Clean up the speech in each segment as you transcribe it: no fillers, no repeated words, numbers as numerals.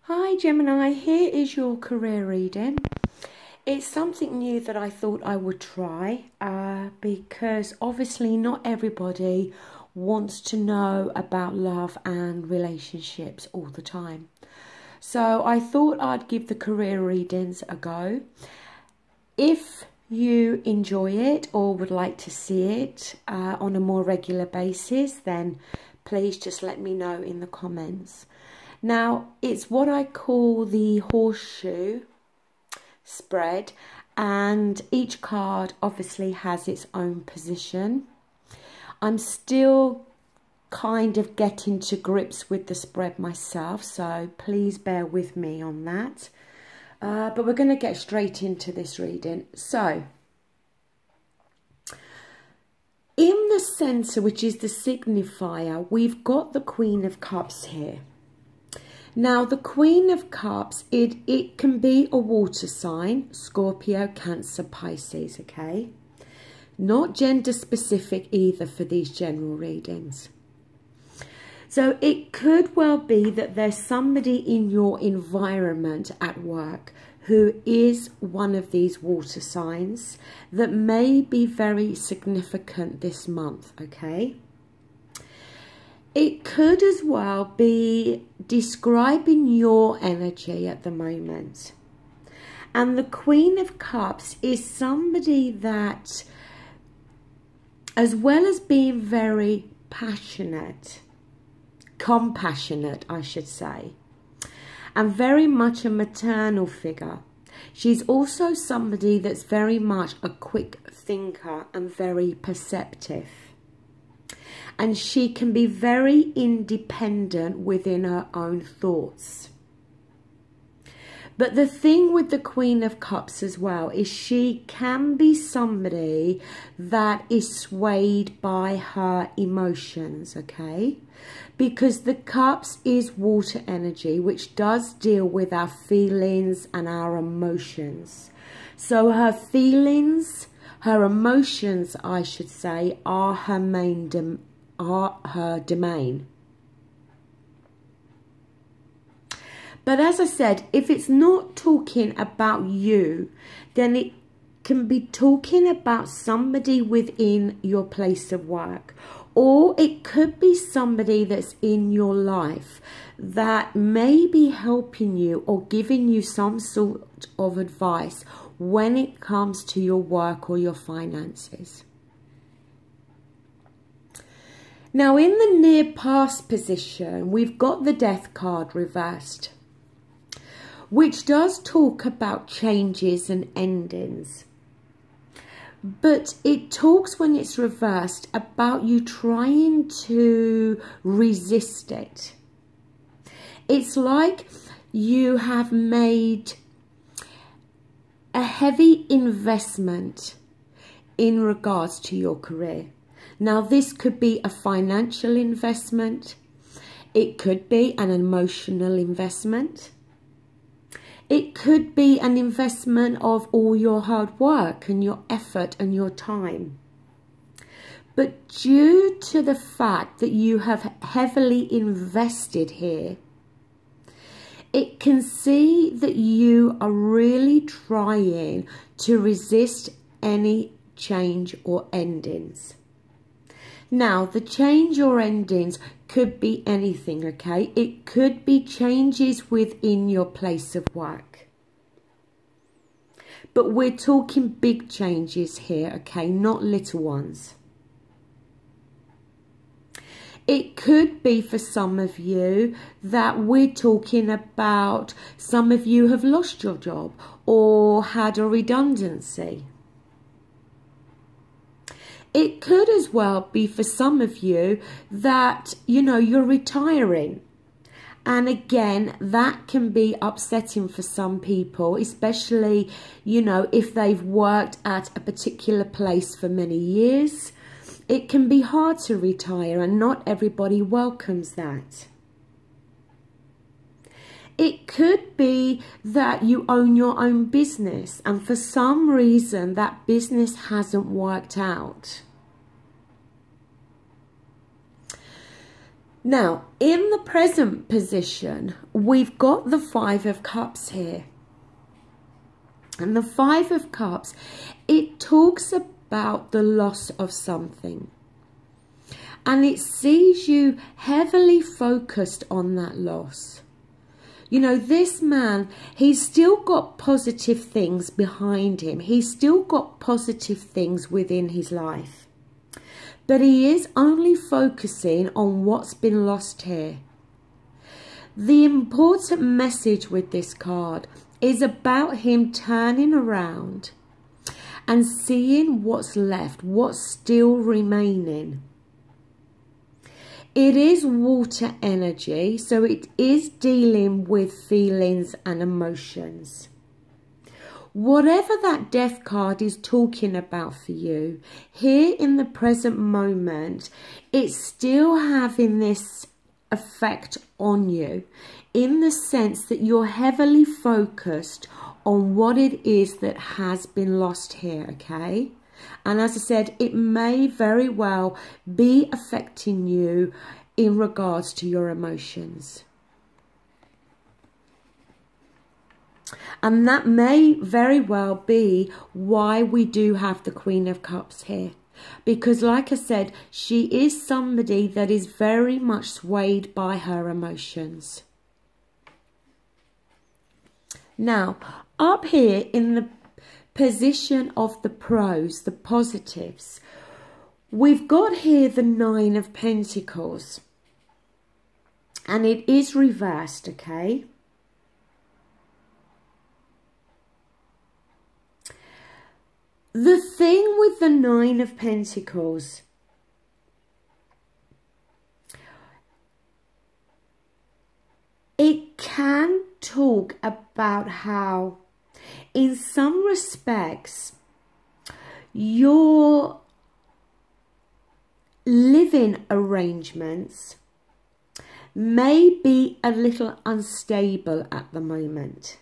Hi Gemini, here is your career reading. It's something new that I thought I would try because obviously not everybody wants to know about love and relationships all the time. So I thought I'd give the career readings a go. If you enjoy it or would like to see it on a more regular basis, then please just let me know in the comments. Now, it's what I call the horseshoe spread, and each card obviously has its own position. I'm still kind of getting to grips with the spread myself, so please bear with me on that. But we're going to get straight into this reading. So, in the centre, which is the signifier, we've got the Queen of Cups here. Now, the Queen of Cups, it can be a water sign, Scorpio, Cancer, Pisces, okay? Not gender specific either for these general readings. So it could well be that there's somebody in your environment at work who is one of these water signs that may be very significant this month, okay? It could as well be describing your energy at the moment. And the Queen of Cups is somebody that, as well as being very passionate, compassionate, I should say, and very much a maternal figure, she's also somebody that's very much a quick thinker and very perceptive. And she can be very independent within her own thoughts. But the thing with the Queen of Cups as well is she can be somebody that is swayed by her emotions, okay? Because the Cups is water energy, which does deal with our feelings and our emotions. So her feelings, her emotions, I should say, are her domain. But as I said, if it's not talking about you, then it can be talking about somebody within your place of work. Or it could be somebody that's in your life that may be helping you or giving you some sort of advice when it comes to your work or your finances. Now, in the near past position, we've got the Death card reversed, which does talk about changes and endings. But it talks, when it's reversed, about you trying to resist it. It's like you have made a heavy investment in regards to your career. Now, this could be a financial investment. It could be an emotional investment. It could be an investment of all your hard work and your effort and your time. But due to the fact that you have heavily invested here, it can see that you are really trying to resist any change or endings. Now, the change or endings could be anything, okay? It could be changes within your place of work. But we're talking big changes here, okay? Not little ones. It could be for some of you that we're talking about some of you have lost your job or had a redundancy. It could as well be for some of you that, you know, you're retiring. And again, that can be upsetting for some people, especially, you know, if they've worked at a particular place for many years. It can be hard to retire, and not everybody welcomes that. It could be that you own your own business, and for some reason that business hasn't worked out. Now, in the present position, we've got the Five of Cups here. And the Five of Cups, it talks about the loss of something. And it sees you heavily focused on that loss. You know, this man, he's still got positive things behind him. He's still got positive things within his life. But he is only focusing on what's been lost here. The important message with this card is about him turning around and seeing what's left, what's still remaining. It is water energy, so it is dealing with feelings and emotions. Whatever that death card is talking about for you, here in the present moment, it's still having this effect on you in the sense that you're heavily focused on what it is that has been lost here, okay? And as I said, it may very well be affecting you in regards to your emotions. And that may very well be why we do have the Queen of Cups here. Because like I said, she is somebody that is very much swayed by her emotions. Now, up here in the position of the pros, the positives, we've got here the Nine of Pentacles. And it is reversed, okay? The thing with the Nine of Pentacles, it can talk about how, in some respects, your living arrangements may be a little unstable at the moment.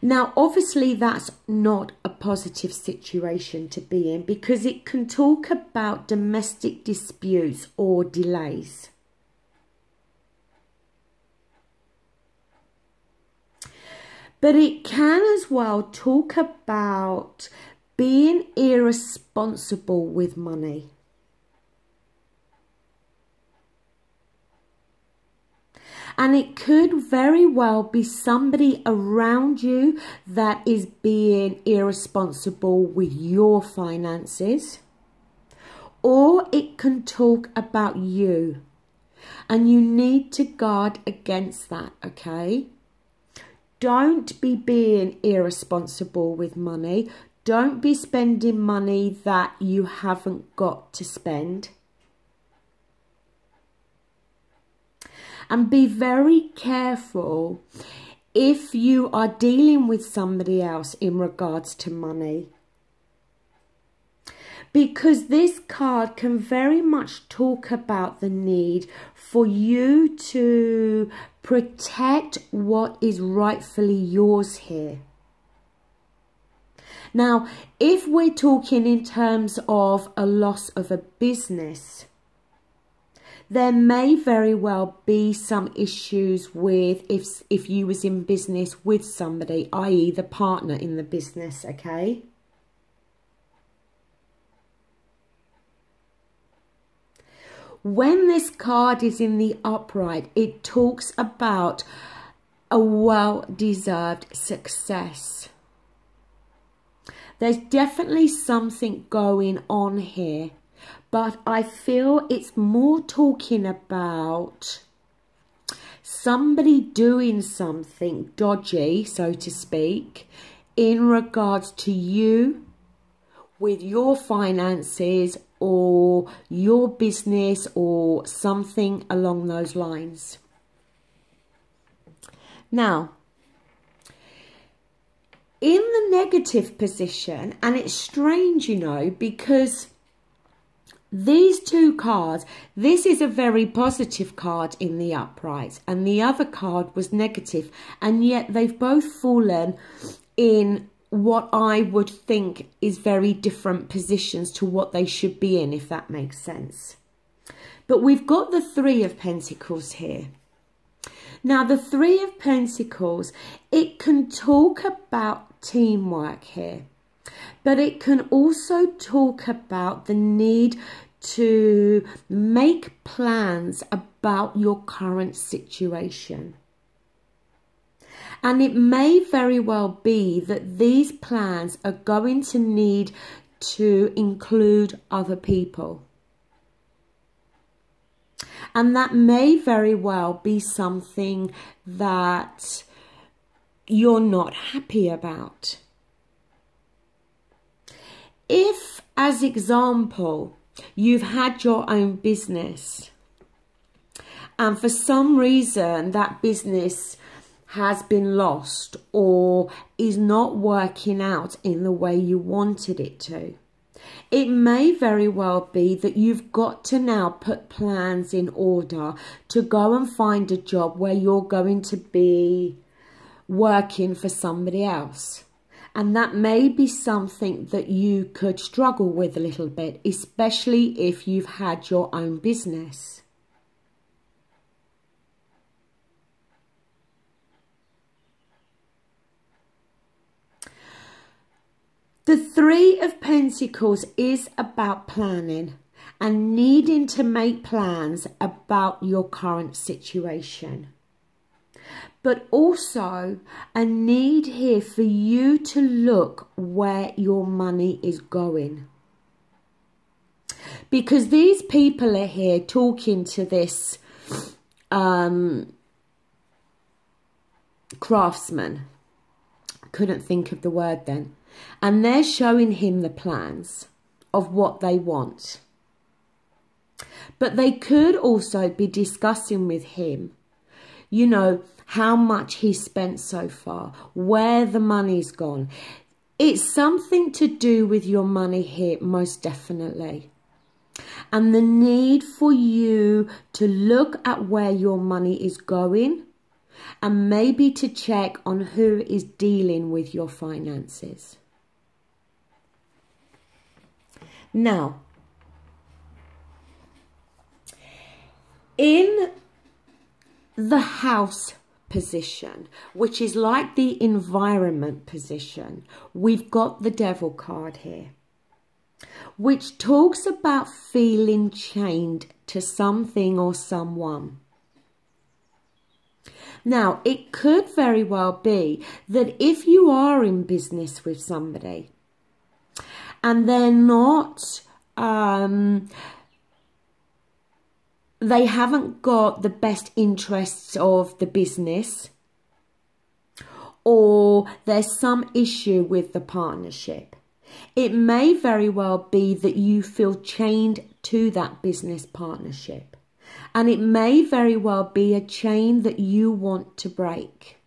Now, obviously, that's not a positive situation to be in because it can talk about domestic disputes or delays. But it can as well talk about being irresponsible with money. And it could very well be somebody around you that is being irresponsible with your finances. Or it can talk about you. And you need to guard against that, okay? Don't be being irresponsible with money. Don't be spending money that you haven't got to spend. And be very careful if you are dealing with somebody else in regards to money. Because this card can very much talk about the need for you to protect what is rightfully yours here. Now, if we're talking in terms of a loss of a business, there may very well be some issues with if you was in business with somebody, i.e. the partner in the business, okay? When this card is in the upright, it talks about a well-deserved success. There's definitely something going on here. But I feel it's more talking about somebody doing something dodgy, so to speak, in regards to you with your finances or your business or something along those lines. Now, in the negative position, and it's strange, you know, because these two cards, this is a very positive card in the upright and the other card was negative, and yet they've both fallen in what I would think is very different positions to what they should be in, if that makes sense. But we've got the Three of Pentacles here. Now, the Three of Pentacles, it can talk about teamwork here, but it can also talk about the need to make plans about your current situation. And it may very well be that these plans are going to need to include other people. And that may very well be something that you're not happy about. If, as example, you've had your own business and for some reason that business has been lost or is not working out in the way you wanted it to, it may very well be that you've got to now put plans in order to go and find a job where you're going to be working for somebody else. And that may be something that you could struggle with a little bit, especially if you've had your own business. The Three of Pentacles is about planning and needing to make plans about your current situation. But also a need here for you to look where your money is going. Because these people are here talking to this craftsman. Couldn't think of the word then. And they're showing him the plans of what they want. But they could also be discussing with him, you know, how much he's spent so far, where the money's gone. It's something to do with your money here, most definitely. And the need for you to look at where your money is going and maybe to check on who is dealing with your finances. Now, in the house position, which is like the environment position, we've got the Devil card here, which talks about feeling chained to something or someone. Now, it could very well be that if you are in business with somebody and they're not, they haven't got the best interests of the business, or there's some issue with the partnership, it may very well be that you feel chained to that business partnership. And it may very well be a chain that you want to break.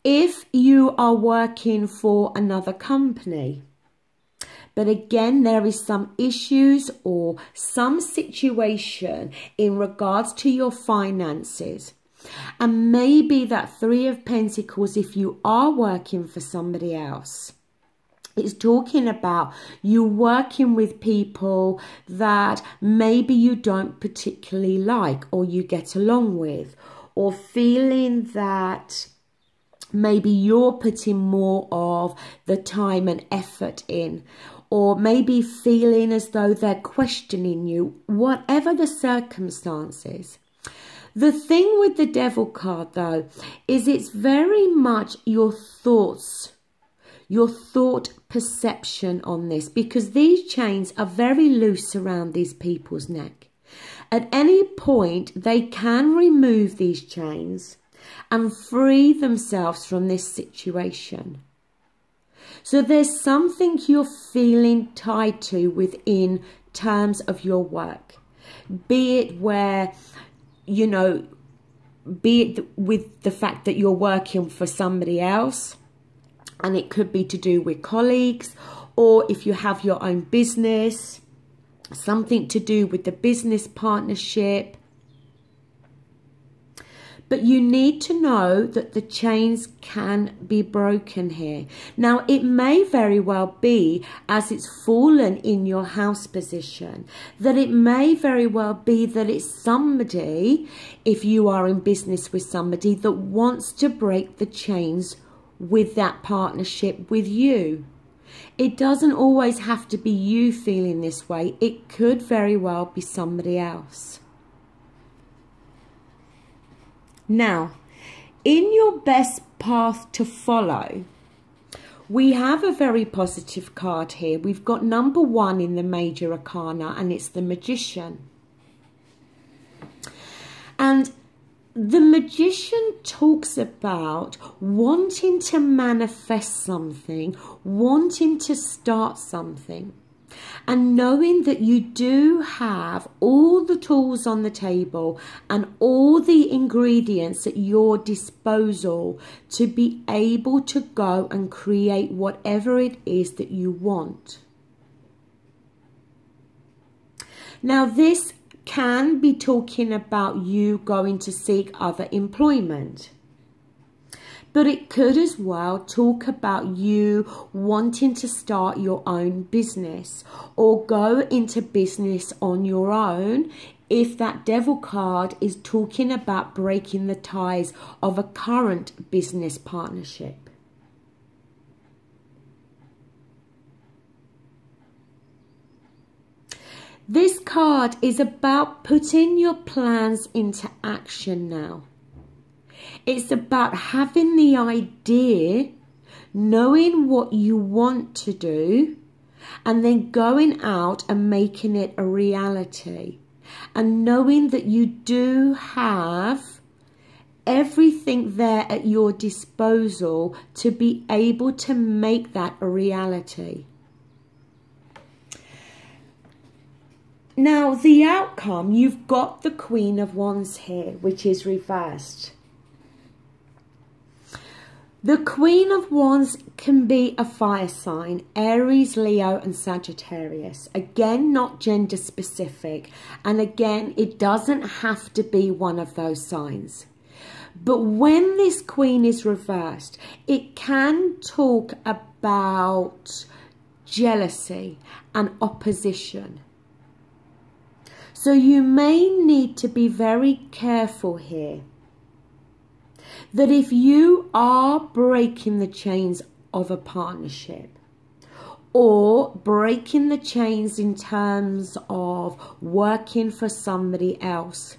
If you are working for another company, but again, there is some issues or some situation in regards to your finances, and maybe that Three of Pentacles, if you are working for somebody else, it's talking about you working with people that maybe you don't particularly like or you get along with, or feeling that maybe you're putting more of the time and effort in, or maybe feeling as though they're questioning you, whatever the circumstances. The thing with the Devil card, though, is it's very much your thoughts, your thought perception on this, because these chains are very loose around these people's neck. At any point, they can remove these chains and free themselves from this situation. So there's something you're feeling tied to within terms of your work, be it where, you know, be it with the fact that you're working for somebody else, and it could be to do with colleagues, or if you have your own business, something to do with the business partnership. But you need to know that the chains can be broken here. Now, it may very well be, as it's fallen in your house position, that it may very well be that it's somebody, if you are in business with somebody, that wants to break the chains with that partnership with you. It doesn't always have to be you feeling this way. It could very well be somebody else. Now, in your best path to follow, we have a very positive card here. We've got number 1 in the major arcana, and it's the Magician. And the Magician talks about wanting to manifest something, wanting to start something, and knowing that you do have all the tools on the table and all the ingredients at your disposal to be able to go and create whatever it is that you want. Now, this can be talking about you going to seek other employment. But it could as well talk about you wanting to start your own business or go into business on your own if that Devil card is talking about breaking the ties of a current business partnership. This card is about putting your plans into action now. It's about having the idea, knowing what you want to do, and then going out and making it a reality. And knowing that you do have everything there at your disposal to be able to make that a reality. Now, the outcome, you've got the Queen of Wands here, which is reversed. The Queen of Wands can be a fire sign, Aries, Leo and Sagittarius. Again, not gender specific. And again, it doesn't have to be one of those signs. But when this Queen is reversed, it can talk about jealousy and opposition. So you may need to be very careful here that if you are breaking the chains of a partnership or breaking the chains in terms of working for somebody else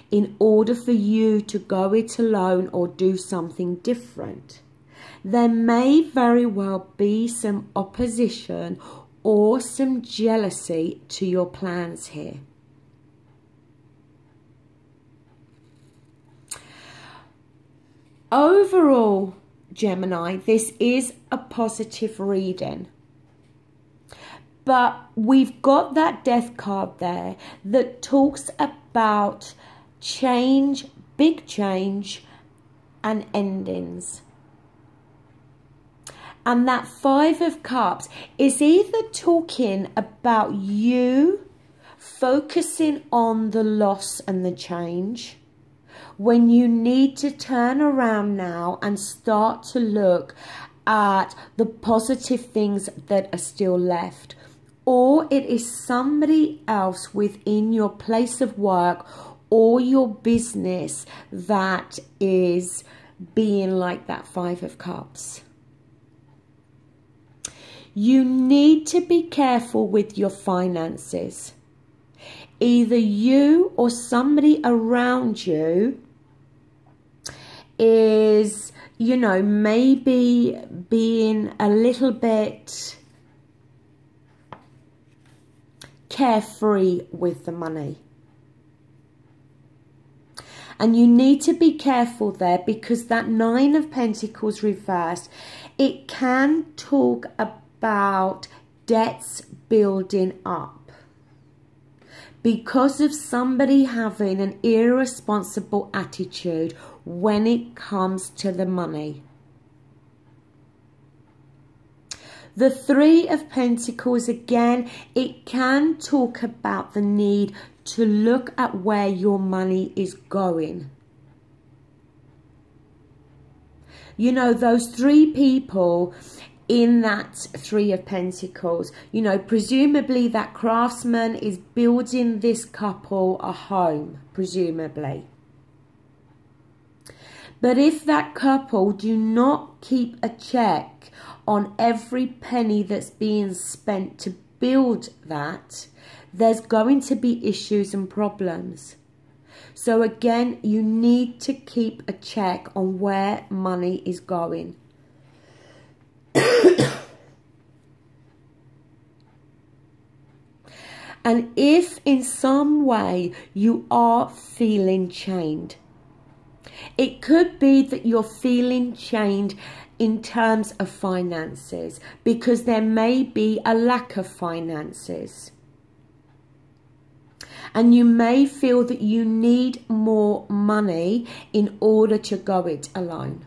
in order for you to go it alone or do something different, there may very well be some opposition or some jealousy to your plans here. Overall, Gemini, this is a positive reading. But we've got that Death card there that talks about change, big change, and endings. And that Five of Cups is either talking about you focusing on the loss and the change, when you need to turn around now and start to look at the positive things that are still left. Or it is somebody else within your place of work or your business that is being like that Five of Cups. You need to be careful with your finances. Either you or somebody around you is, you know, maybe being a little bit carefree with the money. And you need to be careful there because that Nine of Pentacles reversed, it can talk about debts building up because of somebody having an irresponsible attitude when it comes to the money. The Three of Pentacles, again, it can talk about the need to look at where your money is going. You know, those three people in that Three of Pentacles, you know, presumably that craftsman is building this couple a home, presumably. But if that couple do not keep a check on every penny that's being spent to build that, there's going to be issues and problems. So again, you need to keep a check on where money is going. And if in some way you are feeling chained, it could be that you're feeling chained in terms of finances, because there may be a lack of finances. And you may feel that you need more money in order to go it alone.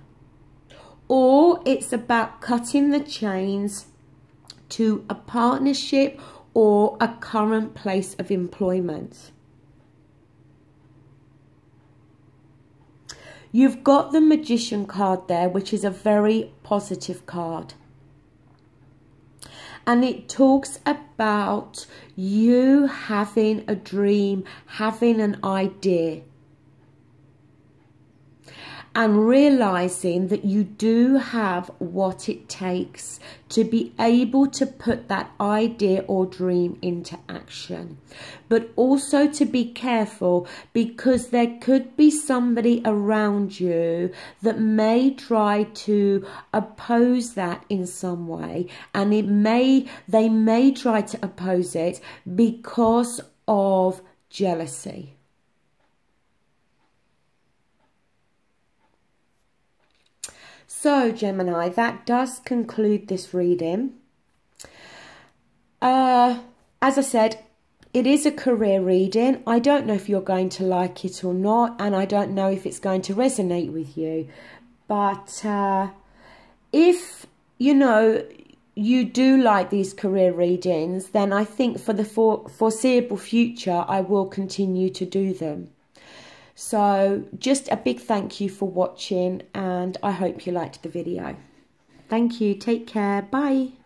Or it's about cutting the chains to a partnership or a current place of employment. You've got the Magician card there, which is a very positive card. And it talks about you having a dream, having an idea, and realizing that you do have what it takes to be able to put that idea or dream into action. But also to be careful, because there could be somebody around you that may try to oppose that in some way, and they may try to oppose it because of jealousy. So, Gemini, that does conclude this reading. As I said, it is a career reading. I don't know if you're going to like it or not, and I don't know if it's going to resonate with you. But if, you know, you do like these career readings, then I think for the foreseeable future, I will continue to do them. So just a big thank you for watching, and I hope you liked the video. Thank you. Take care. Bye.